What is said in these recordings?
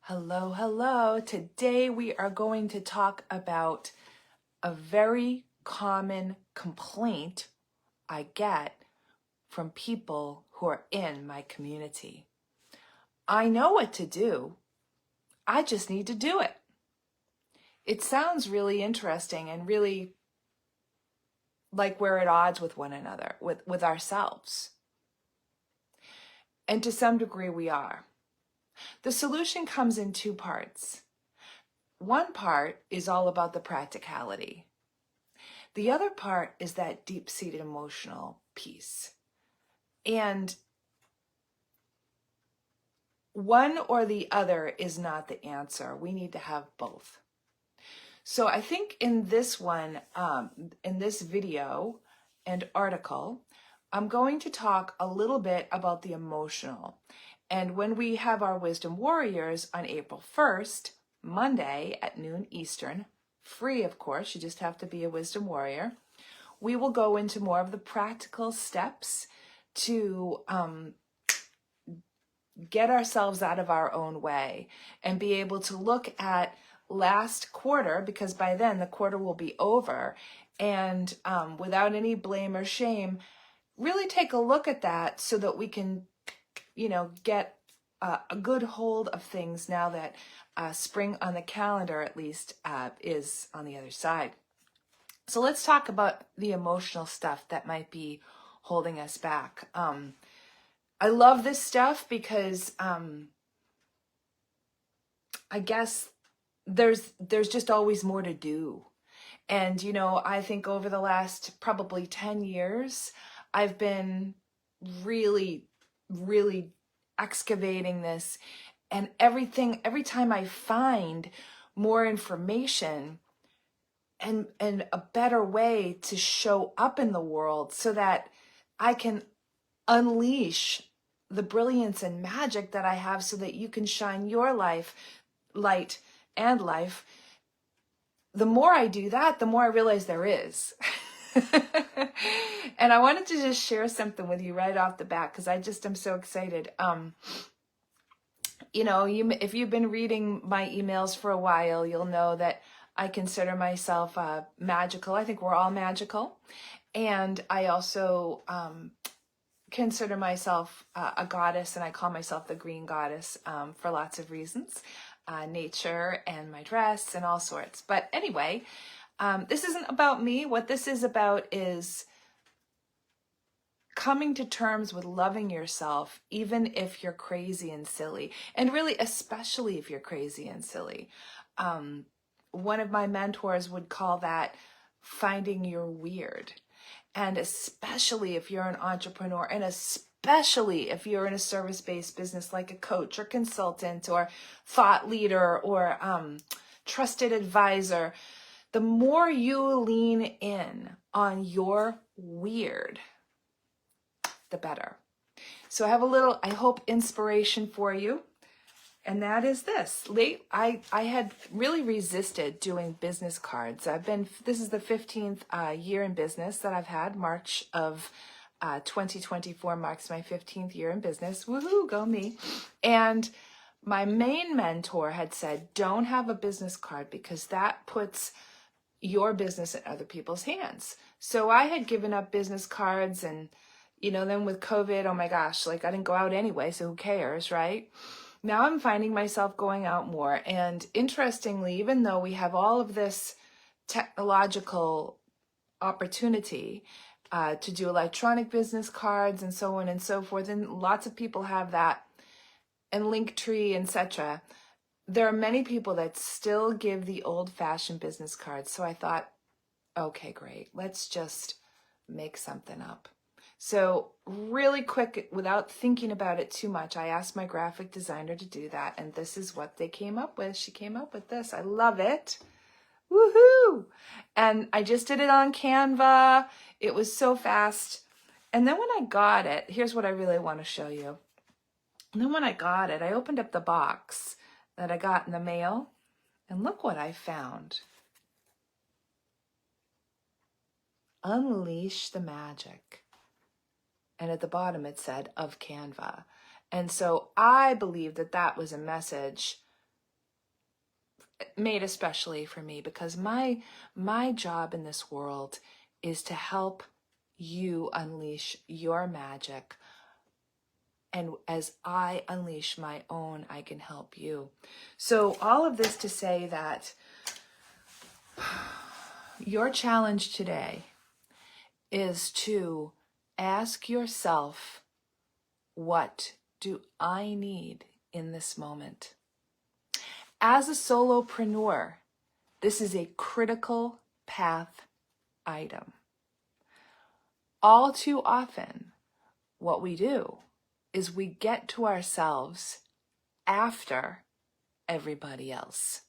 Hello, hello. Today we are going to talk about a very common complaint I get from people who are in my community. I know what to do. I just need to do it. It sounds really interesting and really like we're at odds with one another, with ourselves. And to some degree we are. The solution comes in two parts. One part is all about the practicality. The other part is that deep-seated emotional piece. And one or the other is not the answer. We need to have both. So I think in this one, in this video and article, I'm going to talk a little bit about the emotional. And when we have our Wisdom Warriors on April 1st, Monday at noon Eastern, free of course, you just have to be a Wisdom Warrior, we will go into more of the practical steps to get ourselves out of our own way and be able to look at last quarter, because by then the quarter will be over, and without any blame or shame, really take a look at that so that we can, get a good hold of things now that spring on the calendar at least is on the other side. So let's talk about the emotional stuff that might be holding us back. I love this stuff because I guess there's just always more to do. And, I think over the last probably 10 years, I've been really, really excavating this. And every time I find more information and a better way to show up in the world so that I can unleash the brilliance and magic that I have so that you can shine your light and life. The more I do that, the more I realize there is. And I wanted to just share something with you right off the bat because I just am so excited. If you've been reading my emails for a while, you'll know that I consider myself magical. I think we're all magical. And I also consider myself a goddess, and I call myself the green goddess for lots of reasons. Nature and my dress and all sorts. But anyway, this isn't about me. What this is about is coming to terms with loving yourself, even if you're crazy and silly, and really, especially if you're crazy and silly. One of my mentors would call that finding your weird. And especially if you're an entrepreneur, and especially if you're in a service-based business like a coach or consultant or thought leader or trusted advisor, the more you lean in on your weird, the better. So I have a little, I hope, inspiration for you. And that is this. I had really resisted doing business cards. This is the 15th year in business that I've had. March of 2024 marks my 15th year in business. Woohoo, go me. And my main mentor had said, don't have a business card because that puts your business in other people's hands. So I had given up business cards, and, then with COVID, oh my gosh, I didn't go out anyway, so who cares, right? Now I'm finding myself going out more. And interestingly, even though we have all of this technological opportunity to do electronic business cards and so on and so forth, and lots of people have that, and Linktree, etc., there are many people that still give the old-fashioned business cards. So I thought, okay, great. Let's just make something up. So really quick, without thinking about it too much, I asked my graphic designer to do that, and this is what they came up with. She came up with this. I love it. Woohoo! And I just did it on Canva. It was so fast. And then when I got it, here's what I really want to show you. And then when I got it, I opened up the box that I got in the mail, and look what I found. Unleash the magic. And at the bottom it said, of Canva. And so I believe that that was a message made especially for me, because my job in this world is to help you unleash your magic. And as I unleash my own, I can help you. So all of this to say that your challenge today is to ask yourself, what do I need in this moment? As a solopreneur, this is a critical path item. All too often, what we do is we get to ourselves after everybody else.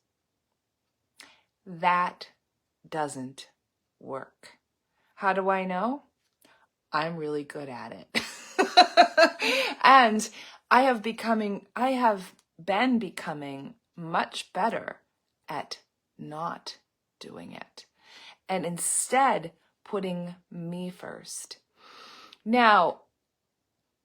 That doesn't work. How do I know? I'm really good at it. And I have been becoming much better at not doing it, and instead putting me first. Now,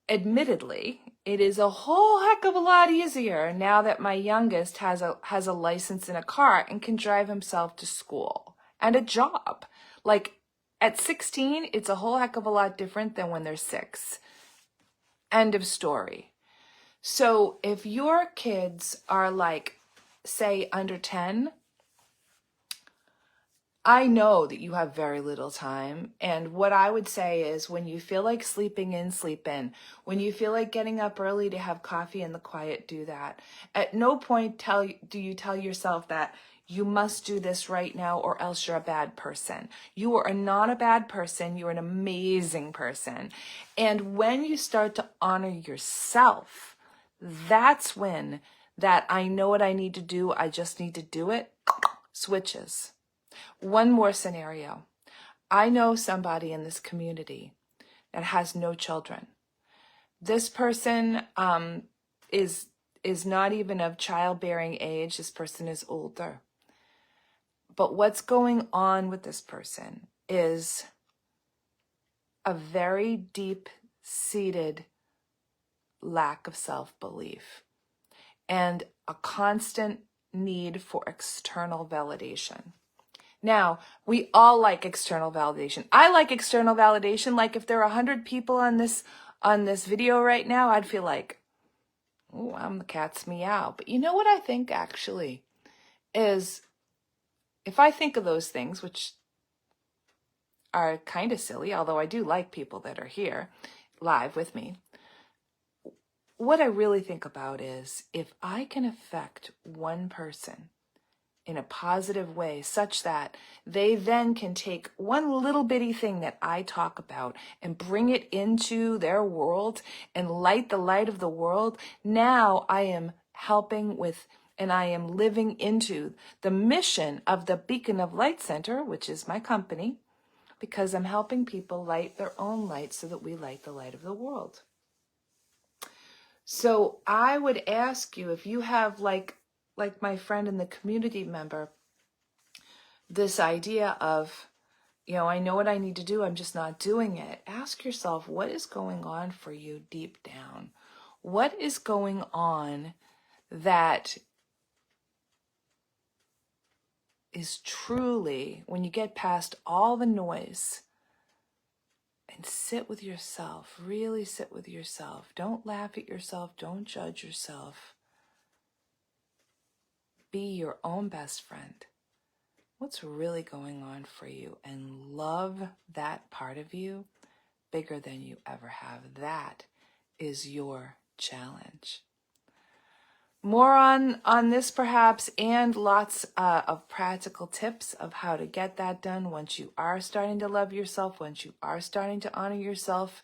admittedly, it is a whole heck of a lot easier now that my youngest has a license in a car and can drive himself to school and a job. Like, at 16, it's a whole heck of a lot different than when they're 6. End of story. So if your kids are like, say, under 10, I know that you have very little time. And what I would say is, when you feel like sleeping in, sleep in. When you feel like getting up early to have coffee in the quiet, do that. At no point do you tell yourself that you must do this right now or else you're a bad person. You are not a bad person. You're an amazing person. And when you start to honor yourself, that's when that I know what I need to do, I just need to do it, switches. One more scenario. I know somebody in this community that has no children. This person is not even of childbearing age. This person is older. But what's going on with this person is a very deep-seated lack of self-belief and a constant need for external validation. Now, we all like external validation. I like external validation. Like, if there are 100 people on this video right now, I'd feel like, oh, I'm the cat's meow. But you know what I think, actually, is if I think of those things, which are kind of silly, although I do like people that are here live with me, what I really think about is, if I can affect one person in a positive way, such that they then can take one little bitty thing that I talk about and bring it into their world and light the light of the world, now I am helping with, and I am living into the mission of the Beacon of Light Center, which is my company, because I'm helping people light their own light so that we light the light of the world. So I would ask you, if you have, like my friend and the community member, this idea of, I know what I need to do, I'm just not doing it. Ask yourself, what is going on for you deep down? What is going on that is truly, when you get past all the noise and sit with yourself, really sit with yourself. Don't laugh at yourself. Don't judge yourself. Be your own best friend. What's really going on for you? And love that part of you bigger than you ever have. That is your challenge. More on this perhaps, and lots of practical tips of how to get that done once you are starting to love yourself, once you are starting to honor yourself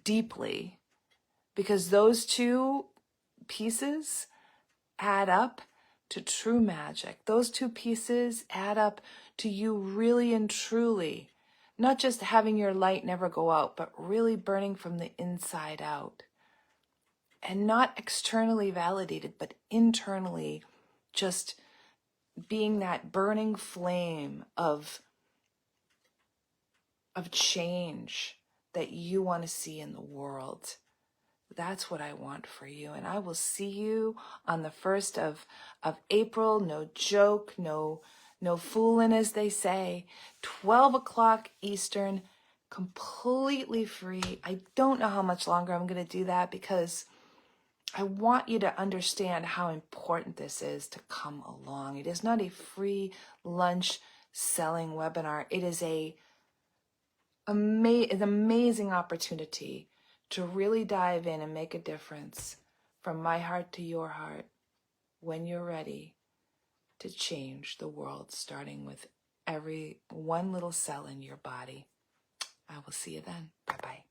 deeply. Because those two pieces add up to true magic. Those two pieces add up to you really and truly, not just having your light never go out, but really burning from the inside out. And not externally validated, but internally just being that burning flame of change that you want to see in the world. That's what I want for you. And I will see you on the 1st of April. No joke, no fooling, as they say. 12 o'clock Eastern, completely free. I don't know how much longer I'm going to do that because I want you to understand how important this is to come along. It is not a free lunch selling webinar. It is an amazing opportunity to really dive in and make a difference from my heart to your heart when you're ready to change the world, starting with every one little cell in your body. I will see you then. Bye-bye.